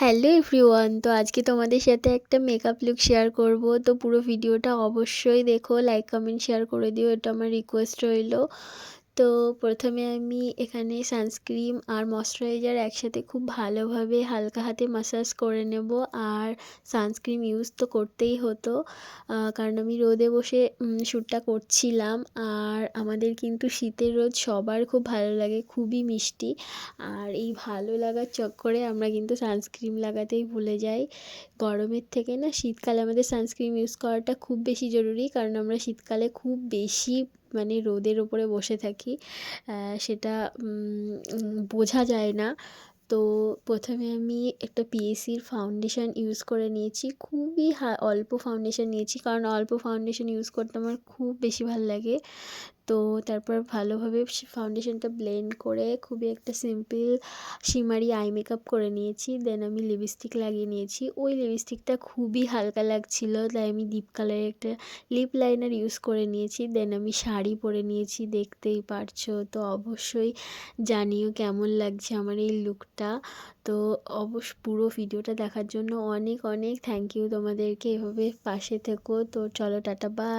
Hello everyone, তো আজকে তোমাদের সাথে একটা মেকআপ লুক শেয়ার করব। তো পুরো ভিডিওটা অবশ্যই দেখো, লাইক কমেন্ট শেয়ার করে দিও, এটা আমার রিকোয়েস্ট রইল। তো প্রথমে আমি এখানে সানস্ক্রিন আর ময়শ্চারাইজার একসাথে খুব ভালোভাবে হালকা হাতে মাসাজ করে নেব। আর সানস্ক্রিন ইউজ তো করতেই হতো, কারণ আমি রোদে বসে শ্যুটটা করছিলাম। আর আমাদের কিন্তু শীতের রোদ সবার খুব ভালো লাগে, খুবই মিষ্টি। আর এই ভালো লাগার চক্করে আমরা কিন্তু সানস্ক্রিন লাগাতেই ভুলে যাই। গরমের থেকে না শীতকালে আমাদের সানস্ক্রিন ইউজ করাটা খুব বেশি জরুরি, কারণ আমরা শীতকালে খুব বেশি মানে রোদের ওপরে বসে থাকি, সেটা বোঝা যায় না। তো প্রথমে আমি একটা পিএসির ফাউন্ডেশন ইউজ করে নিয়েছি, খুবই অল্প ফাউন্ডেশন নিয়েছি, কারণ অল্প ফাউন্ডেশন ইউজ করতে আমার খুব বেশি ভালো লাগে। তো তারপর ভালোভাবে ফাউন্ডেশনটা ব্লেন্ড করে খুবই একটা সিম্পল শিমারি আই মেকআপ করে নিয়েছি। দেন আমি লিপস্টিক লাগিয়ে নিয়েছি। ওই লিপস্টিকটা খুবই হালকা লাগছিল, তাই আমি ডিপ কালারের একটা লিপ লাইনার ইউজ করে নিয়েছি। দেন আমি শাড়ি পরে নিয়েছি, দেখতেই পারছো। তো অবশ্যই জানিও কেমন লাগছে আমার এই লুকটা। তো পুরো ভিডিওটা দেখার জন্য অনেক অনেক থ্যাংক ইউ তোমাদেরকে, এভাবে পাশে থেকো। তো চলো, টাটা, বাই।